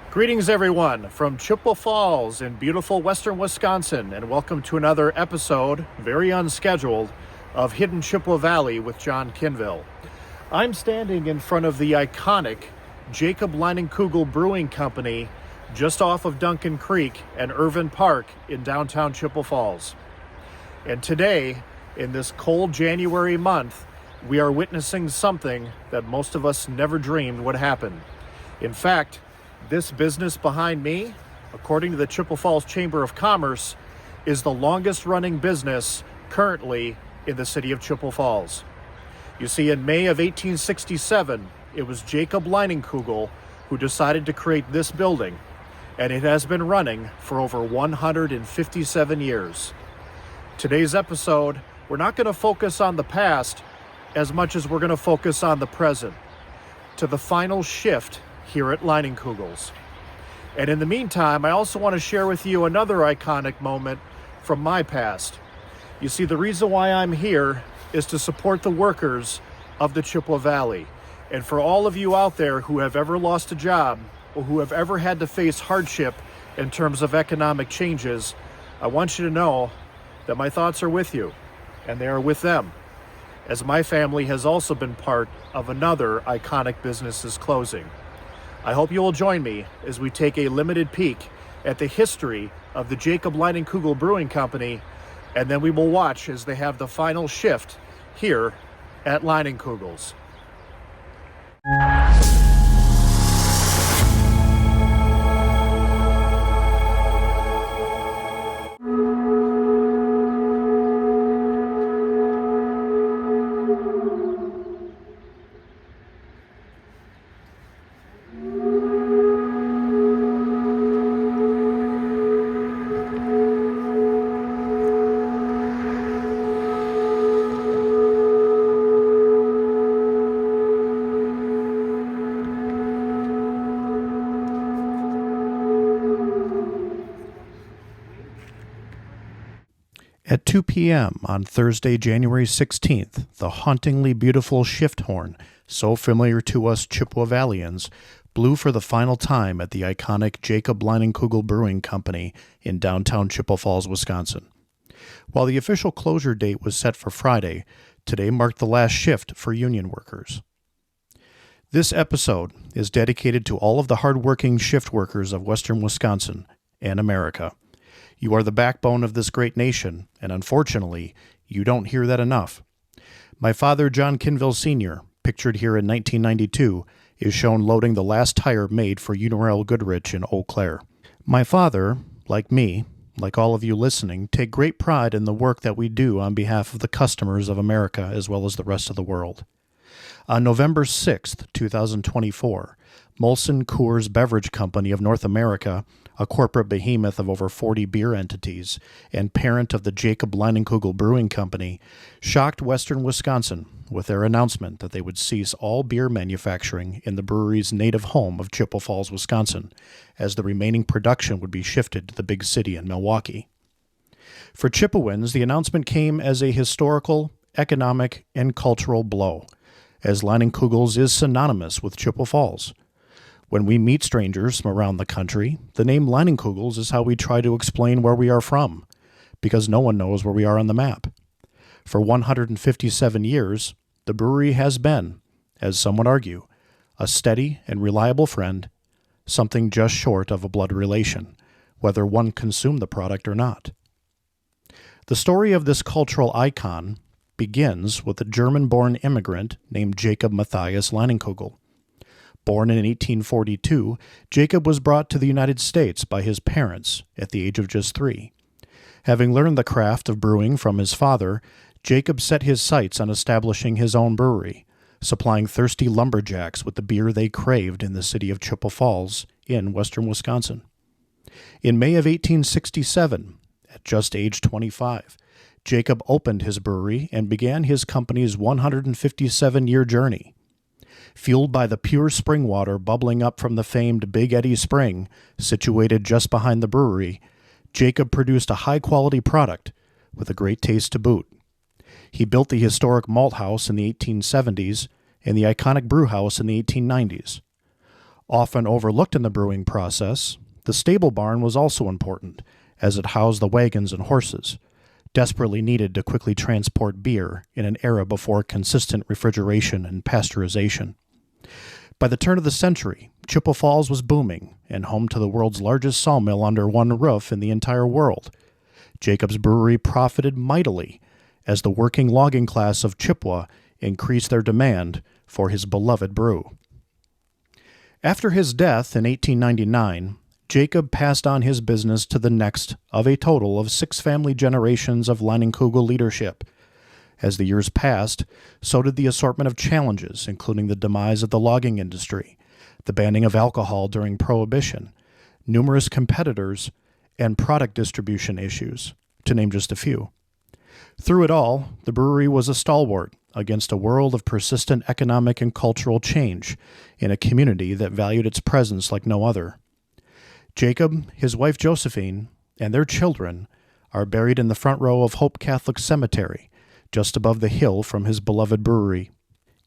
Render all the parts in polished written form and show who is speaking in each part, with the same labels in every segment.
Speaker 1: Greetings, everyone, from Chippewa Falls in beautiful western Wisconsin, and welcome to another episode, very unscheduled, of Hidden Chippewa Valley with John Kinville. I'm standing in front of the iconic Jacob Leinenkugel Brewing Company just off of Duncan Creek and Irvin Park in downtown Chippewa Falls. And today, in this cold January month, we are witnessing something that most of us never dreamed would happen. In fact, this business behind me, according to the Chippewa Falls Chamber of Commerce, is the longest running business currently in the city of Chippewa Falls. You see, in May of 1867, it was Jacob Leinenkugel who decided to create this building, and it has been running for over 157 years. Today's episode, we're not going to focus on the past as much as we're going to focus on the present, to the final shift here at Leinenkugel's. And in the meantime, I also want to share with you another iconic moment from my past. You see, the reason why I'm here is to support the workers of the Chippewa Valley. And for all of you out there who have ever lost a job or who have ever had to face hardship in terms of economic changes, I want you to know that my thoughts are with you, and they are with them, as my family has also been part of another iconic business's closing. I hope you will join me as we take a limited peek at the history of the Jacob Leinenkugel Brewing Company, and then we will watch as they have the final shift here at Leinenkugel's. At 2 p.m. on Thursday, January 16th, the hauntingly beautiful shift horn, so familiar to us Chippewa Valleyans, blew for the final time at the iconic Jacob Leinenkugel Brewing Company in downtown Chippewa Falls, Wisconsin. While the official closure date was set for Friday, today marked the last shift for union workers. This episode is dedicated to all of the hardworking shift workers of western Wisconsin and America. You are the backbone of this great nation, and unfortunately, you don't hear that enough. My father, John Kinville Sr., pictured here in 1992, is shown loading the last tire made for Uniral Goodrich in Eau Claire. My father, like me, like all of you listening, take great pride in the work that we do on behalf of the customers of America as well as the rest of the world. On November 6th, 2024, Molson Coors Beverage Company of North America, a corporate behemoth of over 40 beer entities and parent of the Jacob Leinenkugel Brewing Company, shocked western Wisconsin with their announcement that they would cease all beer manufacturing in the brewery's native home of Chippewa Falls, Wisconsin, as the remaining production would be shifted to the big city in Milwaukee. For Chippewyans, the announcement came as a historical, economic, and cultural blow, as Leinenkugel's is synonymous with Chippewa Falls. When we meet strangers from around the country, the name Leinenkugel's is how we try to explain where we are from, because no one knows where we are on the map. For 157 years, the brewery has been, as some would argue, a steady and reliable friend, something just short of a blood relation, whether one consumed the product or not. The story of this cultural icon begins with a German-born immigrant named Jacob Matthias Leinenkugel. Born in 1842, Jacob was brought to the United States by his parents at the age of just 3. Having learned the craft of brewing from his father, Jacob set his sights on establishing his own brewery, supplying thirsty lumberjacks with the beer they craved in the city of Chippewa Falls in western Wisconsin. In May of 1867, at just age 25, Jacob opened his brewery and began his company's 157-year journey. Fueled by the pure spring water bubbling up from the famed Big Eddy Spring, situated just behind the brewery, Jacob produced a high-quality product with a great taste to boot. He built the historic malt house in the 1870s and the iconic brew house in the 1890s. Often overlooked in the brewing process, the stable barn was also important, as it housed the wagons and horses, desperately needed to quickly transport beer in an era before consistent refrigeration and pasteurization. By the turn of the century, Chippewa Falls was booming and home to the world's largest sawmill under one roof in the entire world. Jacob's Brewery profited mightily as the working logging class of Chippewa increased their demand for his beloved brew. After his death in 1899, Jacob passed on his business to the next of a total of 6 family generations of Leinenkugel leadership. As the years passed, so did the assortment of challenges, including the demise of the logging industry, the banning of alcohol during Prohibition, numerous competitors, and product distribution issues, to name just a few. Through it all, the brewery was a stalwart against a world of persistent economic and cultural change in a community that valued its presence like no other. Jacob, his wife Josephine, and their children are buried in the front row of Hope Catholic Cemetery, just above the hill from his beloved brewery.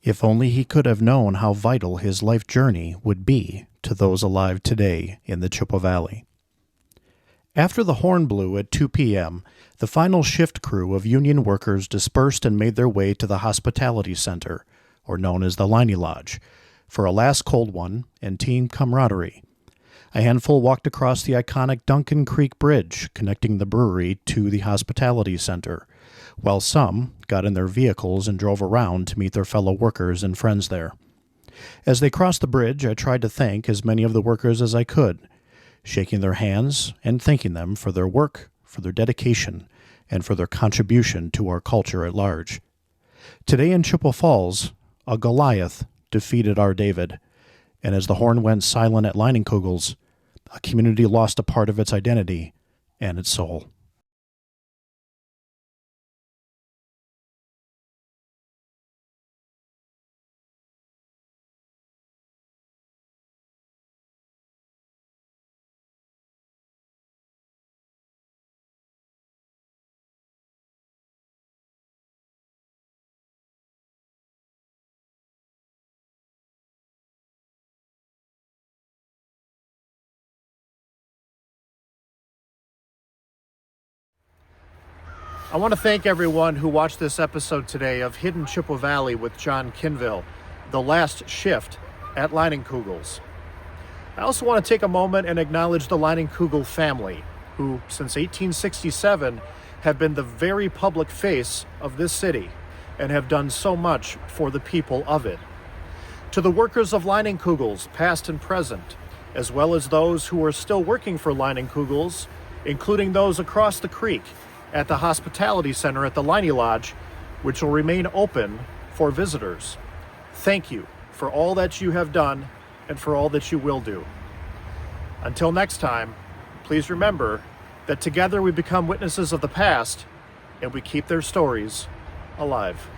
Speaker 1: If only he could have known how vital his life journey would be to those alive today in the Chippewa Valley. After the horn blew at 2 p.m., the final shift crew of union workers dispersed and made their way to the Hospitality Center, or known as the Leine Lodge, for a last cold one and team camaraderie. A handful walked across the iconic Duncan Creek Bridge connecting the brewery to the Hospitality Center, while some got in their vehicles and drove around to meet their fellow workers and friends there. As they crossed the bridge, I tried to thank as many of the workers as I could, shaking their hands and thanking them for their work, for their dedication, and for their contribution to our culture at large. Today in Chippewa Falls, a Goliath defeated our David, and as the horn went silent at LEINENKUGEL'S, a community lost a part of its identity and its soul. I want to thank everyone who watched this episode today of Hidden Chippewa Valley with John Kinville, the last shift at Leinenkugel's. I also want to take a moment and acknowledge the Leinenkugel family, who since 1867 have been the very public face of this city and have done so much for the people of it. To the workers of Leinenkugel's, past and present, as well as those who are still working for Leinenkugel's, including those across the creek at the Hospitality Center at the Leine Lodge, which will remain open for visitors. Thank you for all that you have done and for all that you will do. Until next time, please remember that together we become witnesses of the past and we keep their stories alive.